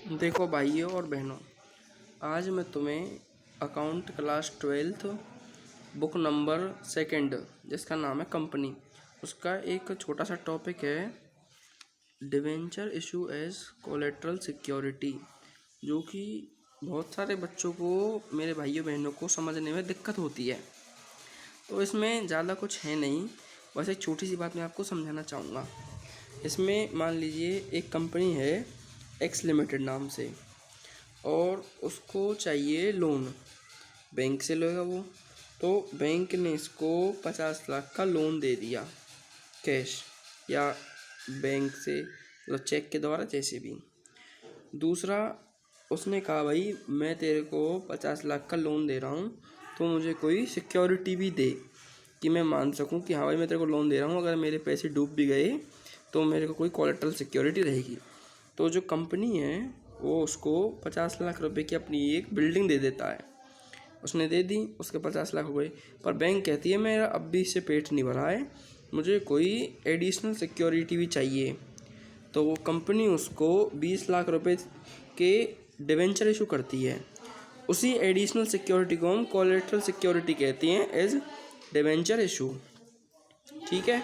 देखो भाइयों और बहनों, आज मैं तुम्हें account class 12th book number 2 जिसका नाम है कंपनी, उसका एक छोटा सा टॉपिक है debenture issue as collateral security, जो कि बहुत सारे बच्चों को, मेरे भाइयों बहनों को समझने में दिक्कत होती है। तो इसमें ज़्यादा कुछ है नहीं, बस एक छोटी सी बात मैं आपको समझाना चाहूँगा। इसमें मान लीजिए एक कंपनी है एक्स लिमिटेड नाम से, और उसको चाहिए लोन, बैंक से लेगा वो। तो बैंक ने इसको 50 लाख का लोन दे दिया, कैश या बैंक से, मतलब चेक के द्वारा, जैसे भी। दूसरा, उसने कहा भाई मैं तेरे को 50 लाख का लोन दे रहा हूँ, तो मुझे कोई सिक्योरिटी भी दे कि मैं मान सकूँ कि हाँ भाई मैं तेरे को लोन दे रहा हूँ, अगर मेरे पैसे डूब भी गए तो मेरे को कोई कोलेटरल सिक्योरिटी रहेगी। तो जो कंपनी है वो उसको 50 लाख रुपए की अपनी एक बिल्डिंग दे देता है। उसने दे दी, उसके 50 लाख हो गए, पर बैंक कहती है मेरा अब भी इससे पेट नहीं भरा है, मुझे कोई एडिशनल सिक्योरिटी भी चाहिए। तो वो कंपनी उसको 20 लाख रुपए के डिवेंचर इशू करती है। उसी एडिशनल सिक्योरिटी को हम कोलेटरल सिक्योरिटी कहते हैं एज डिवेंचर इशू। ठीक है,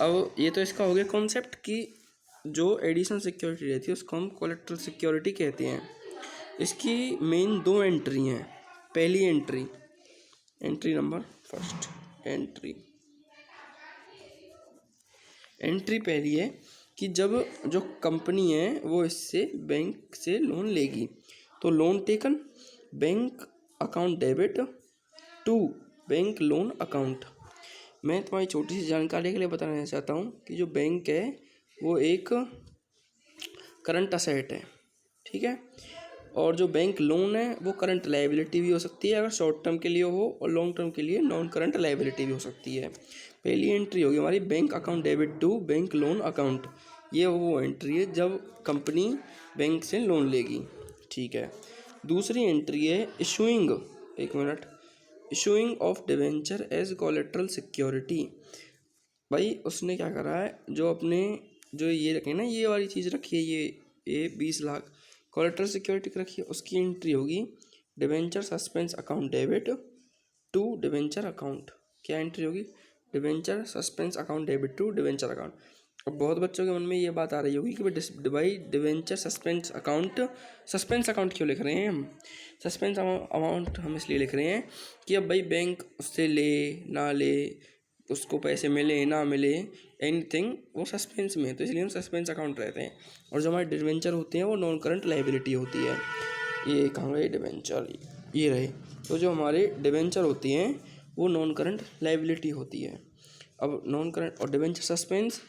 अब ये तो इसका हो गया कॉन्सेप्ट कि जो एडिशनल सिक्योरिटी रहती है उसको हम कोलेटरल सिक्योरिटी कहते हैं। इसकी मेन 2 एंट्री हैं। पहली एंट्री नंबर फर्स्ट, एंट्री पहली है कि जब जो कंपनी है वो इससे बैंक से लोन लेगी, तो loan taken bank account debit to bank loan account. मैं तुम्हारी छोटी सी जानकारी के लिए बताना चाहता हूँ कि जो बैंक है वो एक करंट असेट है, ठीक है, और जो बैंक लोन है वो करंट लायबिलिटी भी हो सकती है अगर शॉर्ट टर्म के लिए हो, और लॉन्ग टर्म के लिए नॉन करंट लायबिलिटी भी हो सकती है। पहली एंट्री होगी हमारी bank account debit to bank loan account, ये वो एंट्री है जब कंपनी बैंक से लोन लेगी, ठीक है। दूसरी एंट्री है issuing of debenture as collateral security. भाई उसने क्या करा है, जो अपने जो ये रखे ना, ये वाली चीज़ रखी है, ये 20 लाख कोलेटरल सिक्योरिटी रखी है, उसकी एंट्री होगी debenture suspense account debit to debenture account. क्या एंट्री होगी? Debenture suspense account debit to debenture account. अब बहुत बच्चों के मन में ये बात आ रही होगी कि भाई डिवेंचर सस्पेंस अकाउंट क्यों लिख रहे हैं हम? सस्पेंस अमाउंट हम इसलिए लिख रहे हैं कि अब भाई बैंक उससे ले ना ले, उसको पैसे मिले ना मिले, एनीथिंग, वो सस्पेंस में है, तो इसलिए हम सस्पेंस अकाउंट रहते हैं। और जो हमारे डिवेंचर होते हैं वो नॉन करंट लायबिलिटी होती है। ये कहाँ गए डिवेंचर, ये रहे। तो जो हमारे डिवेंचर होती हैं वो नॉन करंट लायबिलिटी होती है। अब नॉन करंट और डिवेंचर सस्पेंस,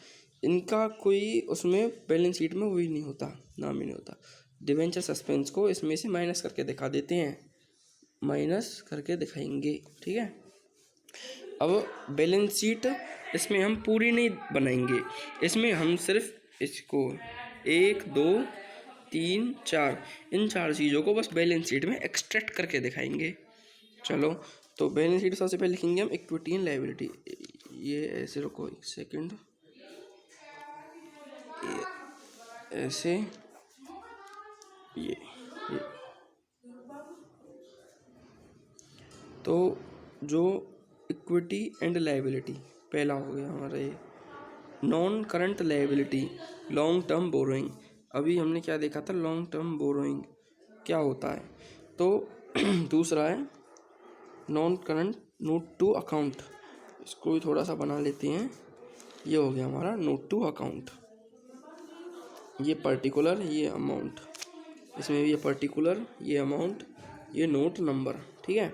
इनका कोई उसमें बैलेंस शीट में वही नहीं होता, नाम ही नहीं होता। डिवेंचर सस्पेंस को इसमें से माइनस करके दिखा देते हैं, माइनस करके दिखाएंगे, ठीक है। अब बैलेंस शीट इसमें हम पूरी नहीं बनाएंगे, इसमें हम सिर्फ इसको 1 2 3 4 इन 4 चीज़ों को बस बैलेंस शीट में एक्सट्रैक्ट करके दिखाएंगे। चलो, तो बैलेंस शीट सबसे पहले लिखेंगे हम इक्विटी एंड लायबिलिटी। ये ऐसे रखो, एक सेकंड, ऐसे, ये तो जो इक्विटी एंड लायबिलिटी पहला हो गया हमारा ये। Non current liability, long term borrowing. अभी हमने क्या देखा था, लॉन्ग टर्म बोरोइंग क्या होता है। तो दूसरा है non current note to account, इसको भी थोड़ा सा बना लेते हैं। ये हो गया हमारा नोट टू अकाउंट, ये पर्टिकुलर, ये अमाउंट, इसमें भी ये पर्टिकुलर, ये अमाउंट, ये नोट नंबर, ठीक है।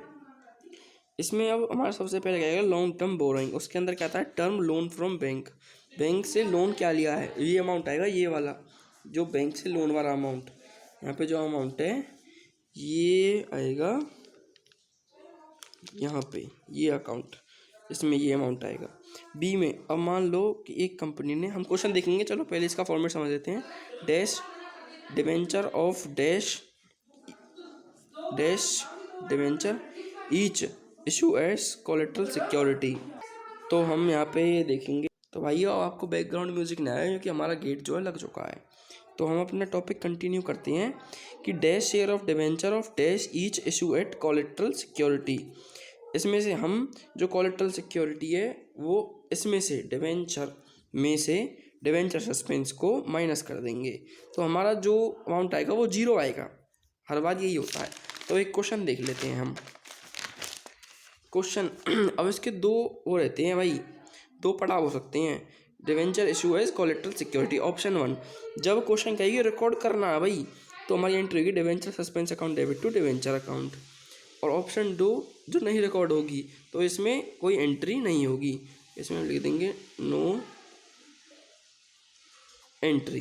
इसमें अब हमारा सबसे पहले क्या आएगा, लॉन्ग टर्म बोरोइंग। उसके अंदर क्या आता है, term loan from bank, bank से लोन क्या लिया है, ये अमाउंट आएगा, ये वाला जो बैंक से लोन वाला अमाउंट। यहाँ पे जो अमाउंट है ये आएगा यहाँ पे, ये अकाउंट, इसमें ये अमाउंट आएगा। बी में अब मान लो कि एक कंपनी ने, हम क्वेश्चन देखेंगे, चलो पहले इसका फॉर्मेट समझ लेते हैं। Dash debenture of dash dash debenture each issue as collateral security. तो हम यहाँ पे ये देखेंगे। तो भाइयों, अब आपको बैकग्राउंड म्यूजिक नहीं आया क्योंकि हमारा गेट जो है लग चुका है। तो हम अपना टॉपिक कंटिन्यू करते हैं कि dash share of debenture of dash each issue at collateral security. इसमें से हम जो कोलेट्रल सिक्योरिटी है वो इसमें से डिवेंचर में से डिवेंचर सस्पेंस को माइनस कर देंगे, तो हमारा जो अमाउंट आएगा वो 0 आएगा। हर बार यही होता है। तो एक क्वेश्चन देख लेते हैं हम। क्वेश्चन अब इसके दो वो रहते हैं भाई, दो पड़ाव हो सकते हैं। Debenture issue as collateral security. Option 1, जब क्वेश्चन कहेगी रिकॉर्ड करना है भाई, तो हमारी एंट्री होगी debenture suspense account debit to debenture account. और ऑप्शन 2 जो नहीं रिकॉर्ड होगी तो इसमें कोई एंट्री नहीं होगी, इसमें हम लिख देंगे नो एंट्री।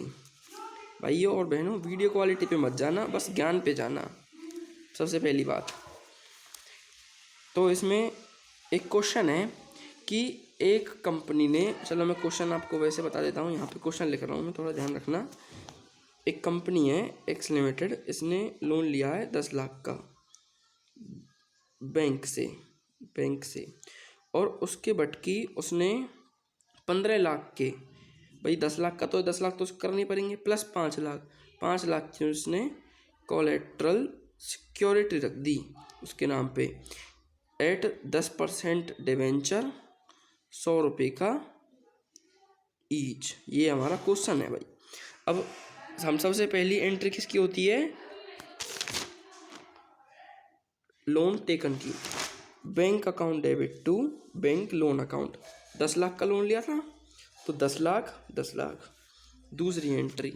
भाइयों और बहनों, वीडियो क्वालिटी पे मत जाना, बस ज्ञान पे जाना, सबसे पहली बात। तो इसमें एक क्वेश्चन है कि एक कंपनी ने, चलो मैं क्वेश्चन आपको वैसे बता देता हूँ, यहाँ पे क्वेश्चन लिख रहा हूँ मैं, थोड़ा ध्यान रखना। एक कंपनी है एक्स लिमिटेड, इसने लोन लिया है 10 लाख का बैंक से और उसके बटकी उसने 15 लाख के, भाई 10 लाख का तो 10 लाख तो उसको करने पड़ेंगे, प्लस 5 लाख की उसने कोलेट्रल सिक्योरिटी रख दी उसके नाम पे एट 10% डिवेंचर, 100 रुपये का ईच। ये हमारा क्वेश्चन है भाई। अब हम सबसे पहली एंट्री किसकी होती है? लोन टेकन की, bank account debit to bank loan account. 10 lakh का लोन लिया था तो 10 लाख। दूसरी entry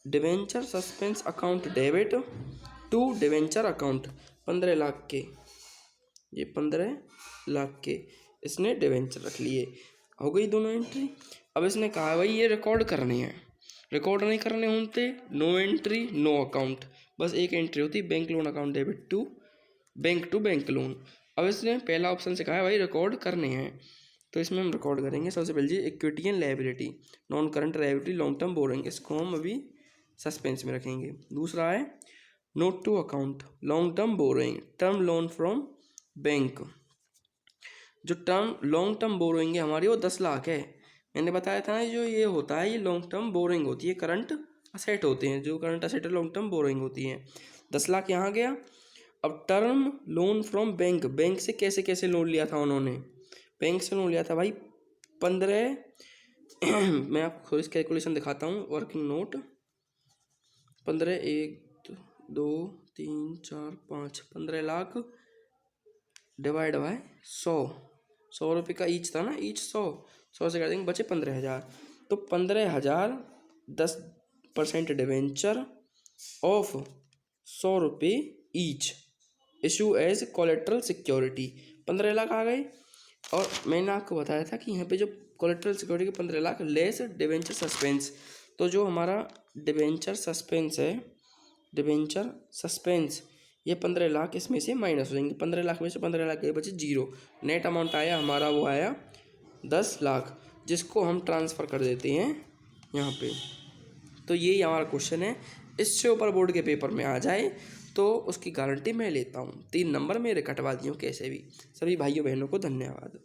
debenture suspense account debit to debenture account, 15 lakh के, ये 15 लाख के इसने डिवेंचर रख लिए। हो गई दोनों एंट्री। अब इसने कहा भाई ये रिकॉर्ड करने हैं, रिकॉर्ड नहीं करने होते नो एंट्री नो अकाउंट, बस एक एंट्री होती bank loan account debit to bank loan. अब इसने पहला ऑप्शन से कहा है भाई रिकॉर्ड करने हैं, तो इसमें हम रिकॉर्ड करेंगे। सबसे पहले equity and liability, non current liability, long term borrowing, इसको हम अभी सस्पेंस में रखेंगे। दूसरा है note to account, long term borrowing, term loan from bank. जो लॉन्ग टर्म बोरोइंग है हमारी वो 10 लाख है। मैंने बताया था ना जो ये होता है ये लॉन्ग टर्म बोरोइंग होती है, करंट असेट होते हैं, जो करंट असेट है लॉन्ग टर्म बोरोइंग होती है। 10 लाख यहाँ गया। अब टर्म लोन फ्रॉम बैंक से कैसे लोन लिया था उन्होंने? बैंक से लोन लिया था भाई 15 मैं आपको थोड़ी कैलकुलेशन दिखाता हूँ, working note 15, 1 2 3 4 5, 15 lakh divide by 100 रुपये का ईच था ना, ईच 100 से कर देंगे, बचे 15,000। तो 15,000 10% डिवेंचर ऑफ 100 रुपये each issue as collateral security, 15 lakh आ गए। और मैंने आपको बताया था कि यहाँ पे जो कोलेट्रल सिक्योरिटी के 15 लाख लेस डिवेंचर सस्पेंस, तो जो हमारा डिवेंचर सस्पेंस ये 15 लाख इसमें से माइनस हो जाएंगे। 15 लाख में से 15 लाख के बचे 0। नेट अमाउंट आया हमारा वो आया 10 लाख, जिसको हम ट्रांसफ़र कर देते हैं यहाँ पे। तो यही हमारा क्वेश्चन है। इससे ऊपर बोर्ड के पेपर में आ जाए तो उसकी गारंटी मैं लेता हूँ। 3 नंबर मेरे कटवा दिए कैसे भी। सभी भाइयों बहनों को धन्यवाद।